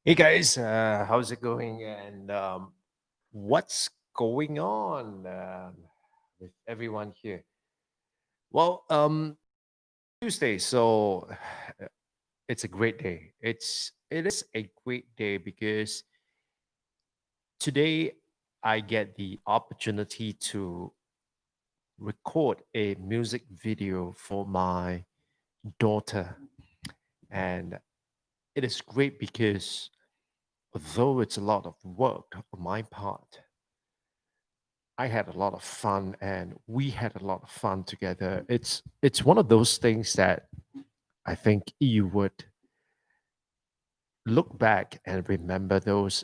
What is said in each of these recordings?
Hey guys, how's it going? And what's going on with everyone here? Well, Tuesday, so it's a great day. It is a great day because today I get the opportunity to record a music video for my daughter, and it is great because although it's a lot of work on my part, I had a lot of fun and we had a lot of fun together. It's one of those things that I think you would look back and remember those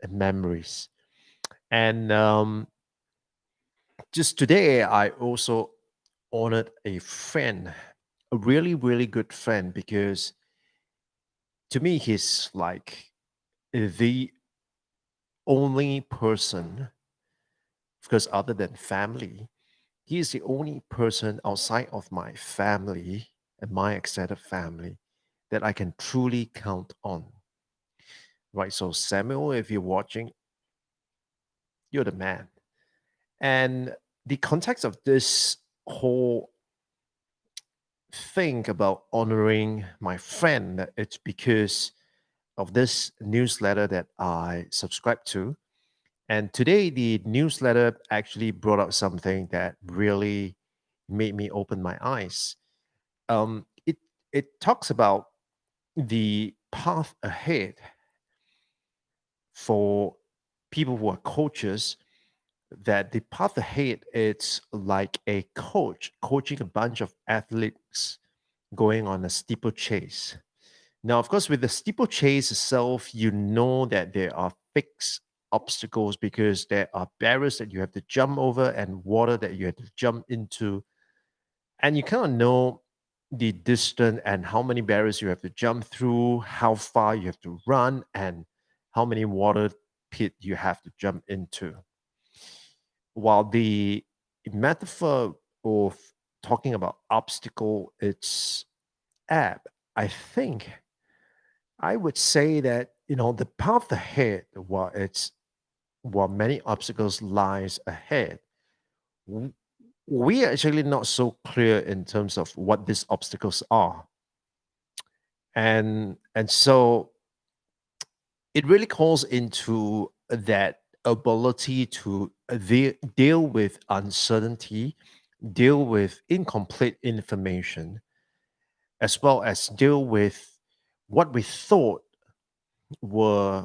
memories. And just today, I also honored a friend, a really, really good friend, because to me, he's like the only person, because other than family, he is the only person outside of my family and my extended family that I can truly count on. Right. So, Samuel, if you're watching, you're the man. And the context of this whole thing about honoring my friend, it's because of this newsletter that I subscribe to. And today, the newsletter actually brought up something that really made me open my eyes. It talks about the path ahead for people who are coaches, that the path ahead it's like a coach coaching a bunch of athletes going on a steeplechase. Now, of course, with the steeplechase itself, you know that there are fixed obstacles because there are barriers that you have to jump over and water that you have to jump into, and you kind of know the distance and how many barriers you have to jump through, how far you have to run, and how many water pit you have to jump into. While the metaphor of talking about obstacle, it's app. I think I would say that the path ahead, while many obstacles lies ahead, w- we are actually not so clear in terms of what these obstacles are, and so it really calls into that ability to deal with uncertainty, deal with incomplete information, as well as deal with what we thought were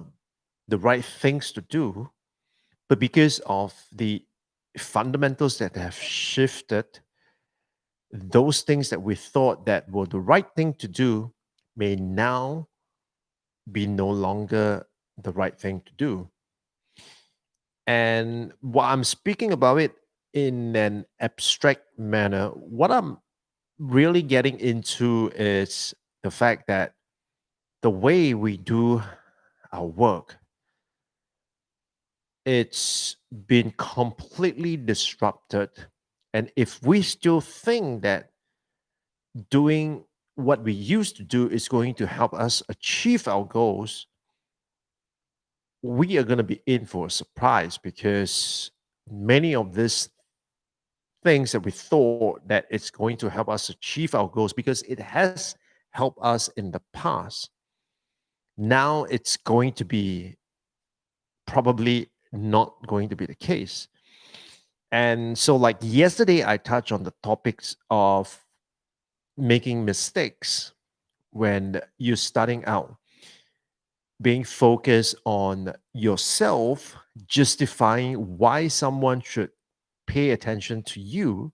the right things to do, but because of the fundamentals that have shifted, those things that we thought that were the right thing to do may now be no longer the right thing to do. And while I'm speaking about it in an abstract manner, what I'm really getting into is the fact that the way we do our work, it's been completely disrupted. And if we still think that doing what we used to do is going to help us achieve our goals, we are going to be in for a surprise, because many of these things that we thought that it's going to help us achieve our goals because it has helped us in the past, now it's going to be probably not going to be the case. And so, like yesterday, I touched on the topics of making mistakes when you're starting out, being focused on yourself, justifying why someone should pay attention to you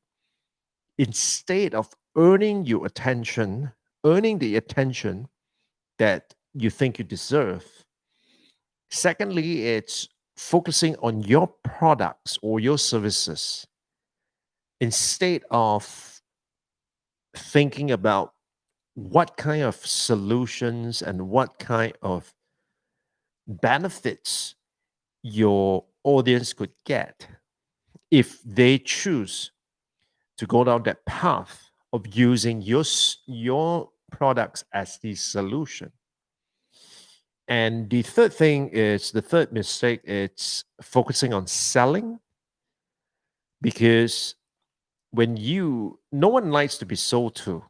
instead of earning the attention that you think you deserve. Secondly, it's focusing on your products or your services instead of thinking about what kind of solutions and what kind of benefits your audience could get if they choose to go down that path of using your products as the solution. And the third thing is the third mistake, it's focusing on selling, because no one likes to be sold to,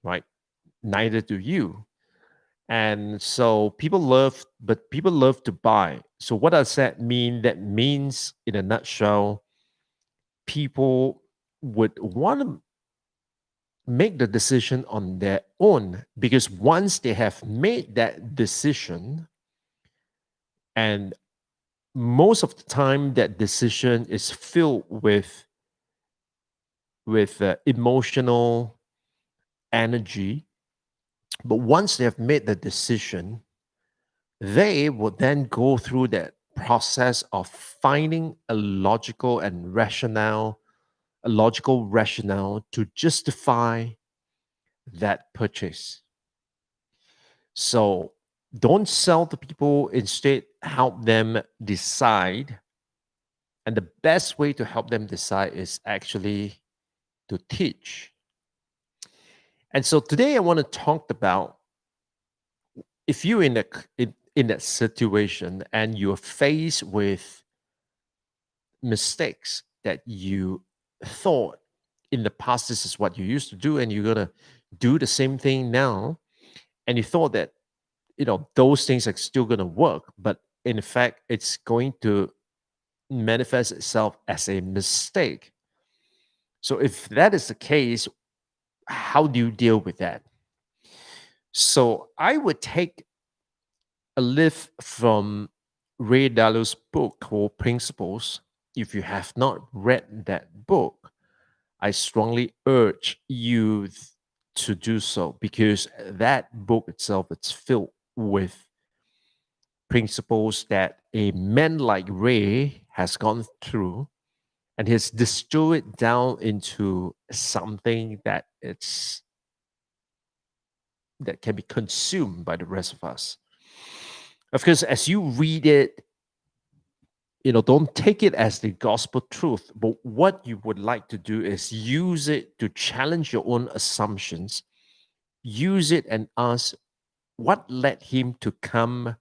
right? Neither do you. And so people love to buy. So what does that mean? That means, in a nutshell, people would want to make the decision on their own, because once they have made that decision, and most of the time that decision is filled with emotional energy, but once they have made the decision, they will then go through that process of finding a logical rationale to justify that purchase. So don't sell to people, instead, help them decide. And the best way to help them decide is actually to teach. And so today I want to talk about, if you're in that situation and you're faced with mistakes that you thought in the past this is what you used to do, and you're gonna do the same thing now, and you thought that those things are still gonna work, but in fact it's going to manifest itself as a mistake. So if that is the case, how do you deal with that? So I would take a lift from Ray Dalio's book called Principles. If you have not read that book, I strongly urge you to do so, because that book itself is filled with principles that a man like Ray has gone through, and has distilled it down into something that can be consumed by the rest of us. Of course, as you read it, don't take it as the gospel truth, but what you would like to do is use it to challenge your own assumptions. Use it and ask, what led him to come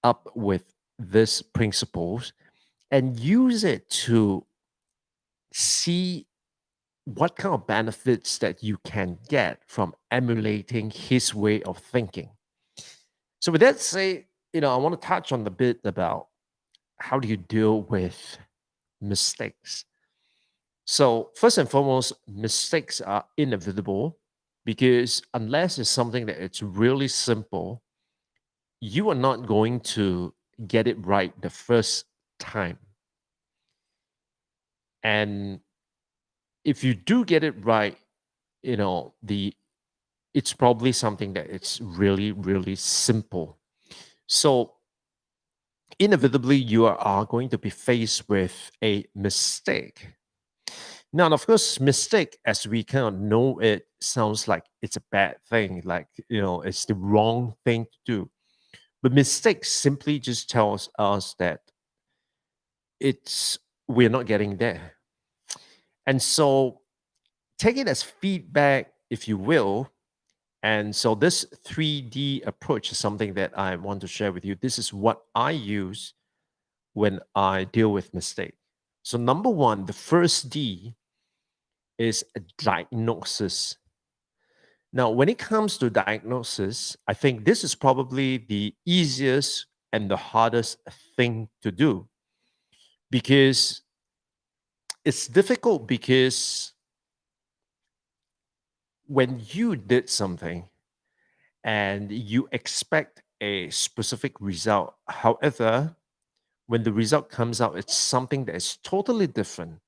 up with these principles, and use it to see what kind of benefits that you can get from emulating his way of thinking. So with that say, I want to touch on the bit about how do you deal with mistakes. So first and foremost, mistakes are inevitable, because unless it's something that it's really simple, you are not going to get it right the first time. And if you do get it right, the it's probably something that it's really, really simple. So inevitably you are going to be faced with a mistake. Now, of course, mistake, as we kind of know it, sounds like it's a bad thing, like, it's the wrong thing to do. But mistake simply just tells us that it's we're not getting there. And so take it as feedback, if you will. And so this 3D approach is something that I want to share with you. This is what I use when I deal with mistake. So number one, the first D is a diagnosis. Now, when it comes to diagnosis, I think this is probably the easiest and the hardest thing to do, because it's difficult, because when you did something and you expect a specific result, however, when the result comes out, it's something that is totally different.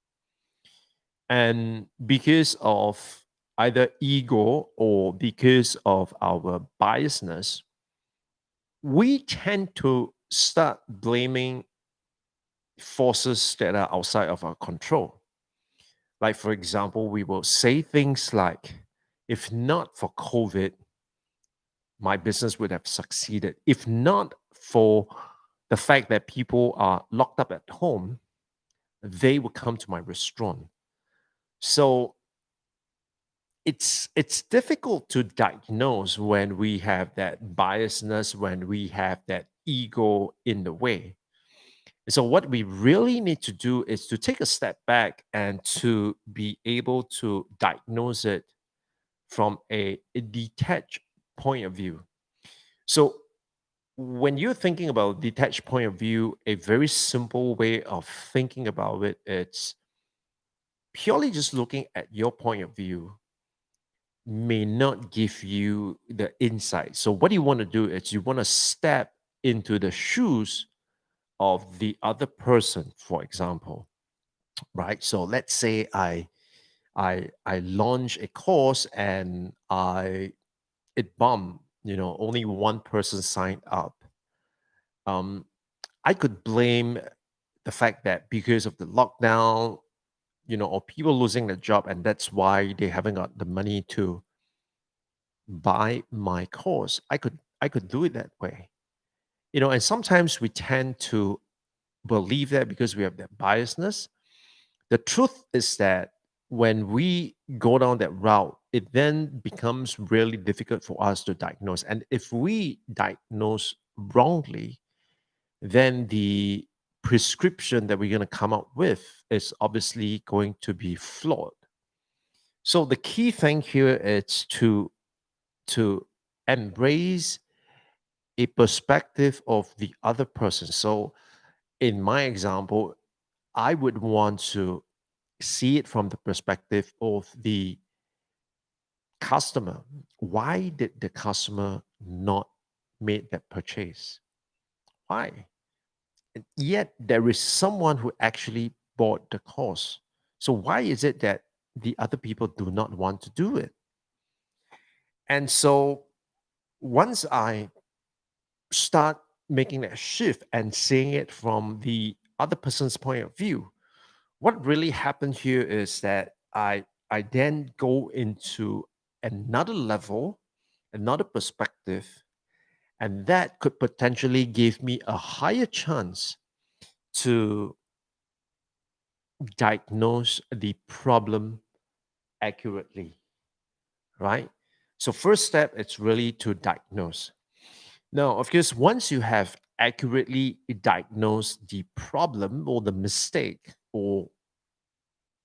And because of either ego or because of our biasness, we tend to start blaming forces that are outside of our control. Like, for example, we will say things like, if not for COVID, my business would have succeeded. If not for the fact that people are locked up at home, they would come to my restaurant. So it's difficult to diagnose when we have that biasness, when we have that ego in the way. So what we really need to do is to take a step back and to be able to diagnose it from a detached point of view. So when you're thinking about detached point of view, a very simple way of thinking about it, it's purely just looking at your point of view may not give you the insight. So what you want to do is you want to step into the shoes of the other person, for example, right? So let's say I launch a course and I it bombed, only one person signed up. Um, I could blame the fact that because of the lockdown, or people losing their job, and that's why they haven't got the money to buy my course. I could do it that way. And sometimes we tend to believe that because we have that biasness. The truth is that when we go down that route, it then becomes really difficult for us to diagnose. And if we diagnose wrongly, then the prescription that we're going to come up with is obviously going to be flawed. So the key thing here is to embrace a perspective of the other person. So in my example, I would want to see it from the perspective of the customer. Why did the customer not make that purchase? Why? And yet there is someone who actually bought the course. So why is it that the other people do not want to do it? And so once I start making that shift and seeing it from the other person's point of view, what really happened here is that I then go into another level, another perspective, and that could potentially give me a higher chance to diagnose the problem accurately, right? So first step it's really to diagnose. Now, of course, once you have accurately diagnosed the problem or the mistake or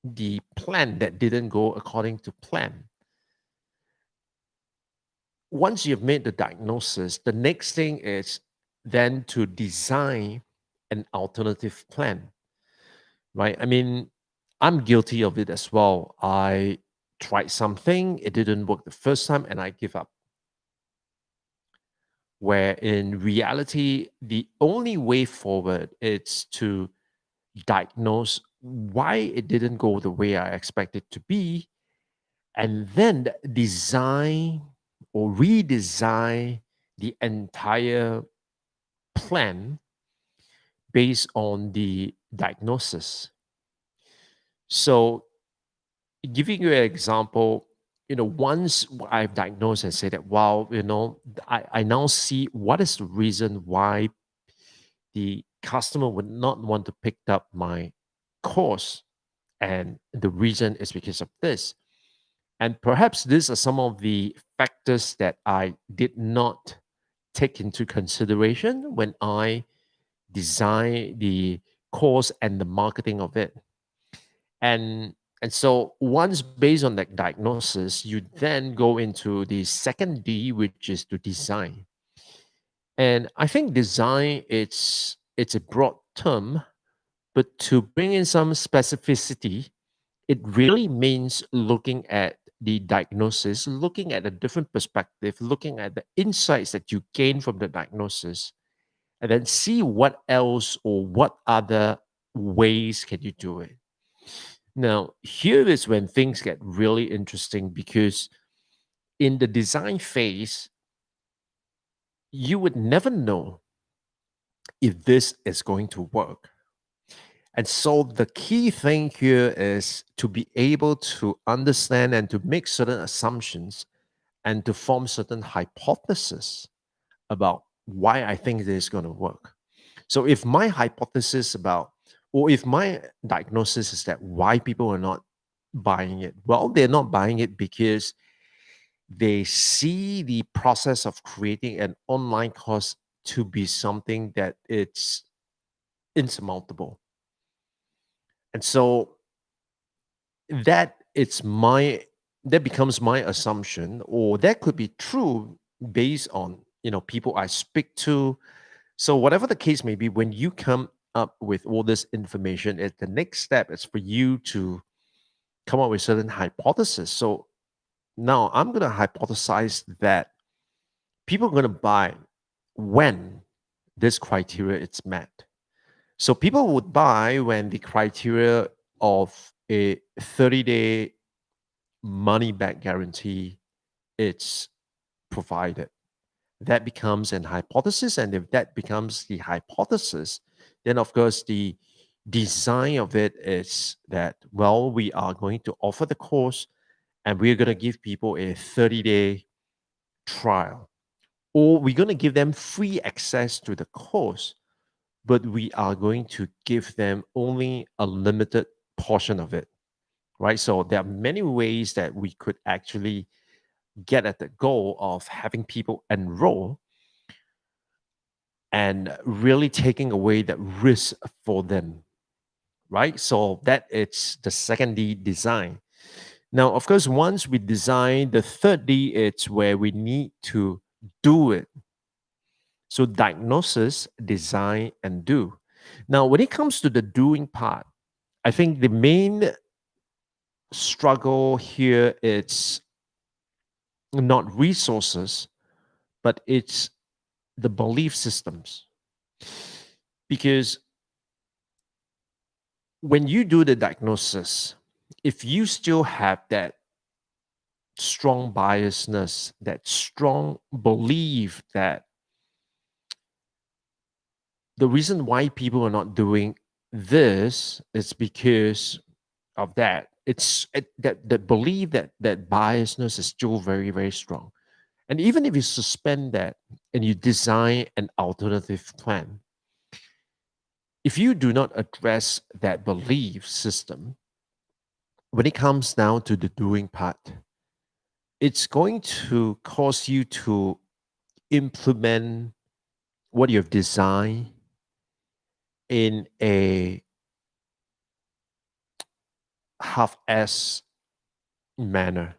the plan that didn't go according to plan, once you've made the diagnosis, the next thing is then to design an alternative plan, right? I mean, I'm guilty of it as well. I tried something, it didn't work the first time, and I give up. Where in reality, the only way forward is to diagnose why it didn't go the way I expected to be, and then design or redesign the entire plan based on the diagnosis. So, giving you an example, once I've diagnosed and say that, wow, I now see what is the reason why the customer would not want to pick up my course. And the reason is because of this. And perhaps these are some of the factors that I did not take into consideration when I design the course and the marketing of it. And so once based on that diagnosis, you then go into the second D, which is to design. And I think design it's a broad term, but to bring in some specificity, it really means looking at the diagnosis, looking at a different perspective, looking at the insights that you gain from the diagnosis, and then see what else or what other ways can you do it. Now, here is when things get really interesting because in the design phase, you would never know if this is going to work. And so the key thing here is to be able to understand and to make certain assumptions and to form certain hypotheses about why I think this is going to work. So if my hypothesis about, or if my diagnosis is that why people are not buying it? Well, they're not buying it because they see the process of creating an online course to be something that it's insurmountable. And so that it's my that becomes my assumption, or that could be true based on people I speak to. So whatever the case may be, when you come up with all this information, the next step is for you to come up with certain hypothesis. So now I'm going to hypothesize that people are going to buy when this criteria is met. So people would buy when the criteria of a 30-day money back guarantee is provided. That becomes an hypothesis. And if that becomes the hypothesis, then of course the design of it is that, well, we are going to offer the course and we're going to give people a 30-day trial, or we're going to give them free access to the course, but we are going to give them only a limited portion of it, right? So there are many ways that we could actually get at the goal of having people enroll and really taking away that risk for them, right? So that it's the second D, design. Now, of course, once we design, the third D, it's where we need to do it. So diagnosis, design, and do. Now, when it comes to the doing part, I think the main struggle here is not resources, but it's the belief systems. Because when you do the diagnosis, if you still have that strong biasness, that strong belief that the reason why people are not doing this is because of that. That belief, that biasness is still very, very strong. And even if you suspend that and you design an alternative plan, if you do not address that belief system, when it comes down to the doing part, it's going to cause you to implement what you've designed in a half-ass manner.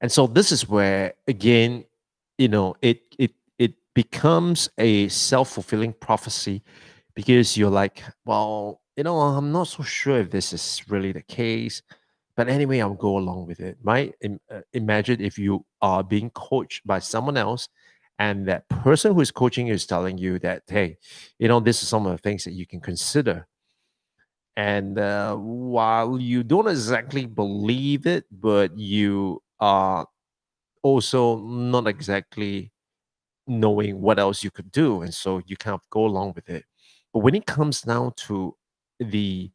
And so this is where again, it becomes a self-fulfilling prophecy, because you're like, well, I'm not so sure if this is really the case, but anyway, I'll go along with it, right? Imagine if you are being coached by someone else, and that person who is coaching you is telling you that, hey, this is some of the things that you can consider. And while you don't exactly believe it, but you are also not exactly knowing what else you could do. And so you kind of go along with it. But when it comes down to the,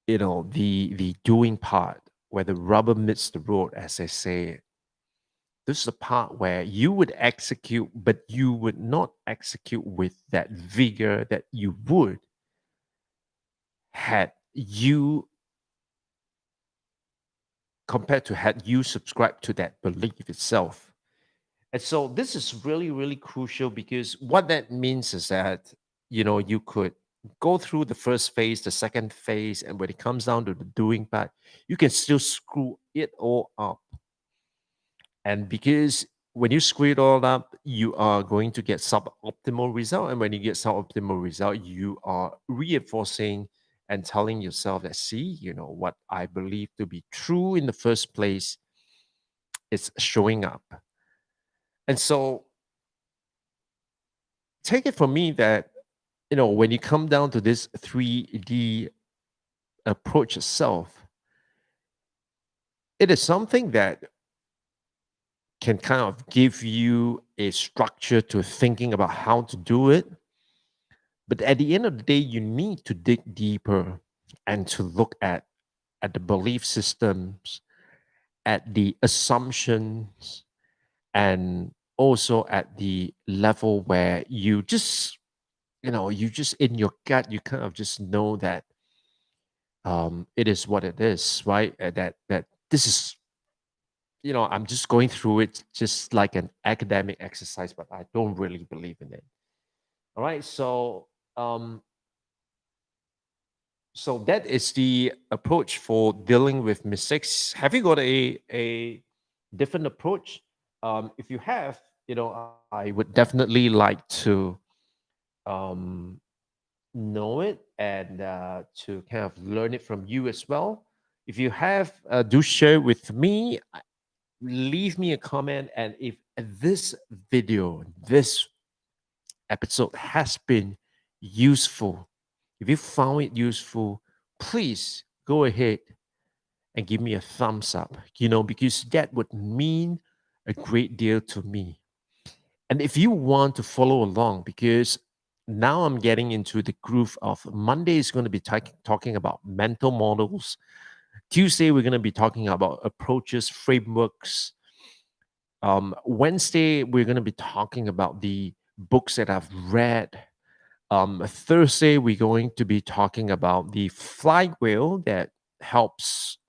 the doing part, where the rubber meets the road, as they say, this is the part where you would execute, but you would not execute with that vigor that you would had you compared to had you subscribed to that belief itself. And so this is really, really crucial, because what that means is that, you could go through the first phase, the second phase, and when it comes down to the doing part, you can still screw it all up. And because when you screw it all up, you are going to get suboptimal result. And when you get suboptimal result, you are reinforcing and telling yourself that, see, what I believe to be true in the first place is showing up. And so take it from me that, when you come down to this 3D approach itself, it is something that can kind of give you a structure to thinking about how to do it. But at the end of the day, you need to dig deeper and to look at the belief systems, at the assumptions, and also at the level where you just in your gut, you kind of just know that it is what it is, right? That this is, I'm just going through it just like an academic exercise, but I don't really believe in it. All right, um, so that is the approach for dealing with mistakes. Have you got a different approach? If you have, I would definitely like to um, know it and to kind of learn it from you as well. If you have, do share with me. Leave me a comment, and if this video, this episode has been useful, if you found it useful, please go ahead and give me a thumbs up, because that would mean a great deal to me. And if you want to follow along, because now I'm getting into the groove of Monday is going to be talking about mental models. Tuesday, we're going to be talking about approaches, frameworks. Wednesday, we're going to be talking about the books that I've read. Thursday, we're going to be talking about the flywheel that helps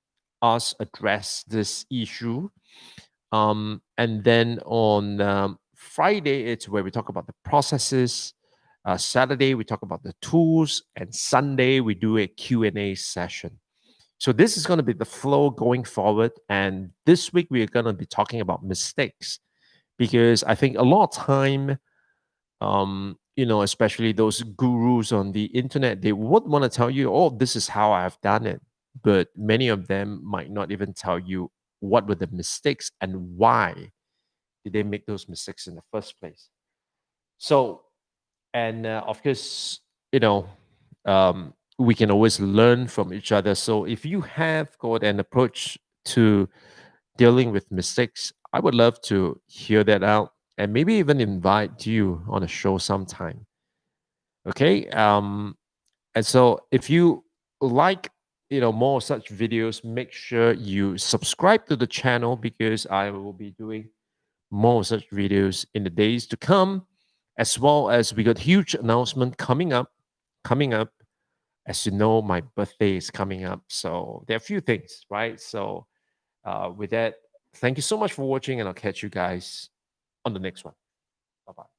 us address this issue. And then on Friday, it's where we talk about the processes. Saturday, we talk about the tools. And Sunday, we do a Q&A session. So this is going to be the flow going forward. And this week, we are going to be talking about mistakes, because I think a lot of time, especially those gurus on the internet, they would want to tell you, oh, this is how I've done it. But many of them might not even tell you what were the mistakes and why did they make those mistakes in the first place. So, and of course, we can always learn from each other. So if you have got an approach to dealing with mistakes, I would love to hear that out and maybe even invite you on a show sometime. Okay. And so if you like, more such videos, make sure you subscribe to the channel, because I will be doing more such videos in the days to come, as well as we got huge announcement coming up. As you know, my birthday is coming up. So there are a few things, right? So with that, thank you so much for watching, and I'll catch you guys on the next one. Bye bye.